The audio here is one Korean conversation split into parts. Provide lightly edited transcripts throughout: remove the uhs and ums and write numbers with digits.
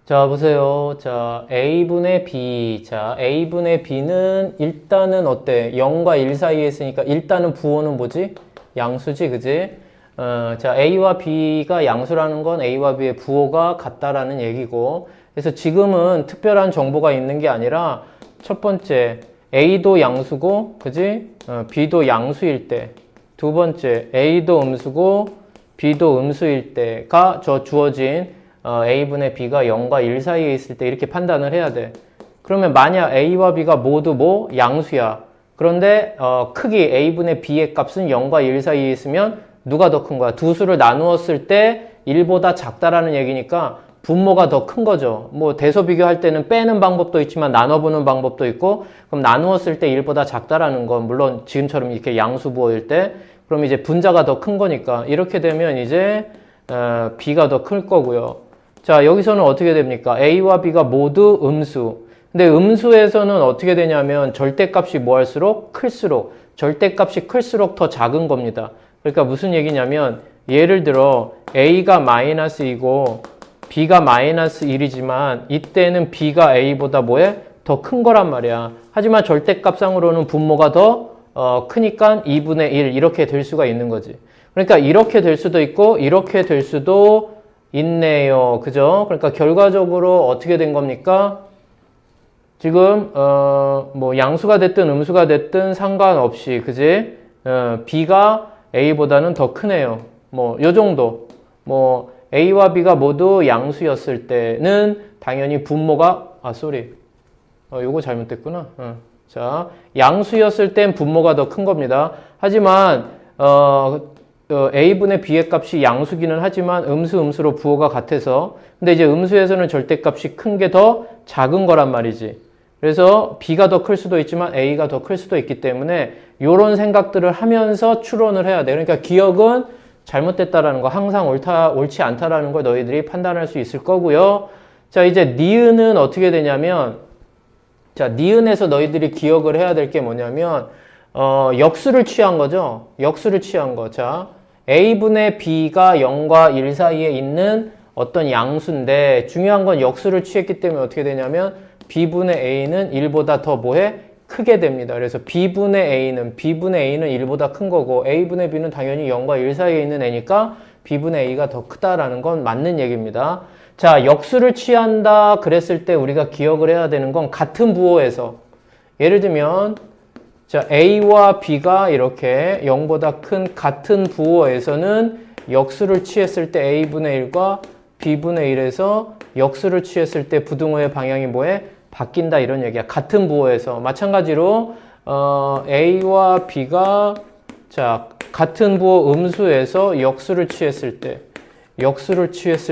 자, 보세요. 자, a분의 b. 자, a분의 b는 일단은 어때? 0과 1 사이에 있으니까 일단은 부호는 뭐지? 양수지, 그지? 자, a와 b가 양수라는 건 a와 b의 부호가 같다라는 얘기고. 그래서 지금은 특별한 정보가 있는 게 아니라 첫 번째, a도 양수고, 그지? b도 양수일 때. 두 번째, a도 음수고, b도 음수일 때가 저 주어진 a분의 b가 0과 1 사이에 있을 때 이렇게 판단을 해야 돼. 그러면 만약 a와 b가 모두 뭐? 양수야. 그런데 크기 a분의 b의 값은 0과 1 사이에 있으면 누가 더 큰 거야? 두 수를 나누었을 때 1보다 작다라는 얘기니까 분모가 더 큰 거죠. 뭐 대소 비교할 때는 빼는 방법도 있지만 나눠보는 방법도 있고, 그럼 나누었을 때 1보다 작다라는 건 물론 지금처럼 이렇게 양수 부호일 때 그럼 이제 분자가 더 큰 거니까 이렇게 되면 이제 b가 더 클 거고요. 자, 여기서는 어떻게 됩니까? a와 b가 모두 음수. 근데 음수에서는 어떻게 되냐면 절대값이 뭐 할수록 클수록, 절대값이 클수록 더 작은 겁니다. 그러니까 무슨 얘기냐면 예를 들어 a가 마이너스이고 b가 마이너스 1이지만 이때는 b가 a보다 뭐해? 더 큰 거란 말이야. 하지만 절대값상으로는 분모가 더 크니까 2분의 1 이렇게 될 수가 있는 거지. 그러니까 이렇게 될 수도 있고 이렇게 될 수도 있네요. 그죠? 그러니까 결과적으로 어떻게 된 겁니까? 지금 뭐 양수가 됐든 음수가 됐든 상관없이, 그지? b가 a보다는 더 크네요. 뭐 요 정도. 뭐 a와 b가 모두 양수였을 때는 당연히 분모가 요거 잘못됐구나. 자, 양수였을 땐 분모가 더 큰 겁니다. 하지만 a분의 b의 값이 양수기는 하지만 음수로 부호가 같아서, 근데 이제 음수에서는 절대값이 큰 게 더 작은 거란 말이지. 그래서 b가 더 클 수도 있지만 a가 더 클 수도 있기 때문에 이런 생각들을 하면서 추론을 해야 돼. 그러니까 기억은 잘못됐다라는 거, 항상 옳지 않다라는 걸 너희들이 판단할 수 있을 거고요. 자, 이제 니은은 어떻게 되냐면, 자, 니은에서 너희들이 기억을 해야 될 게 뭐냐면 역수를 취한 거죠. 역수를 취한 거. 자, a분의 b가 0과 1 사이에 있는 어떤 양수인데 중요한 건 역수를 취했기 때문에 어떻게 되냐면 b분의 a는 1보다 더 뭐해? 크게 됩니다. 그래서 b분의 a는 1보다 큰 거고 a분의 b는 당연히 0과 1 사이에 있는 애니까 b분의 a가 더 크다라는 건 맞는 얘기입니다. 자, 역수를 취한다 그랬을 때 우리가 기억을 해야 되는 건 같은 부호에서, 예를 들면 자, a와 b가 이렇게 0보다 큰 같은 부호에서는 역수를 취했을 때 a분의 1과 b분의 1에서 역수를 취했을 때 부등호의 방향이 뭐해? 바뀐다 이런 얘기야. 같은 부호에서. 마찬가지로 a와 b가 자, 같은 부호 음수에서 역수를 취했을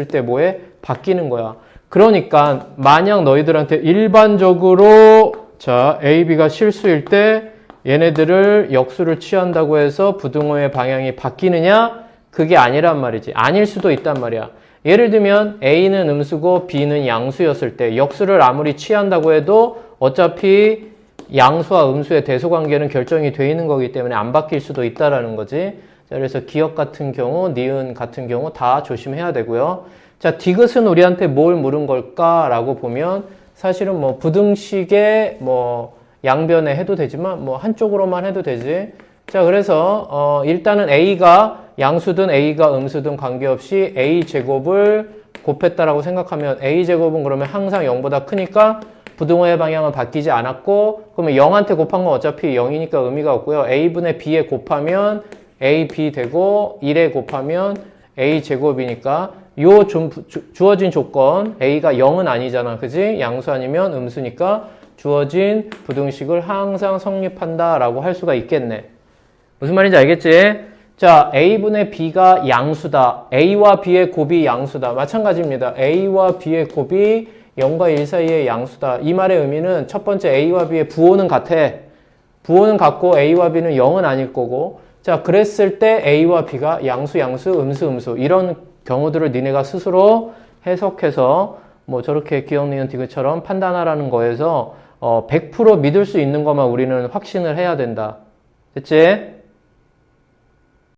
때 뭐해? 바뀌는 거야. 그러니까 만약 너희들한테 일반적으로 자, a, b가 실수일 때 얘네들을 역수를 취한다고 해서 부등호의 방향이 바뀌느냐? 그게 아니란 말이지. 아닐 수도 있단 말이야. 예를 들면 a는 음수고 b는 양수였을 때 역수를 아무리 취한다고 해도 어차피 양수와 음수의 대소관계는 결정이 돼 있는 거기 때문에 안 바뀔 수도 있다라는 거지. 자, 그래서 기역 같은 경우, 니은 같은 경우 다 조심해야 되고요. 자, 디귿은 우리한테 뭘 물은 걸까라고 보면 사실은 뭐 부등식의 뭐 양변에 해도 되지만 뭐 한쪽으로만 해도 되지. 자, 그래서 일단은 a가 양수든 a가 음수든 관계없이 a제곱을 곱했다라고 생각하면 a제곱은 그러면 항상 0보다 크니까 부등호의 방향은 바뀌지 않았고, 그러면 0한테 곱한 건 어차피 0이니까 의미가 없고요. a분의 b에 곱하면 ab 되고 1에 곱하면 a제곱이니까 요 주어진 조건 a가 0은 아니잖아. 그지? 양수 아니면 음수니까 주어진 부등식을 항상 성립한다 라고 할 수가 있겠네. 무슨 말인지 알겠지? 자, a분의 b가 양수다. a와 b의 곱이 양수다. 마찬가지입니다. a와 b의 곱이 0과 1 사이의 양수다. 이 말의 의미는 첫 번째 a와 b의 부호는 같아. 부호는 같고 a와 b는 0은 아닐 거고, 자, 그랬을 때 a와 b가 양수, 음수 이런 경우들을 니네가 스스로 해석해서 뭐 저렇게 기억, 니은, 디귿처럼 판단하라는 거에서 100% 믿을 수 있는 것만 우리는 확신을 해야 된다. 됐지?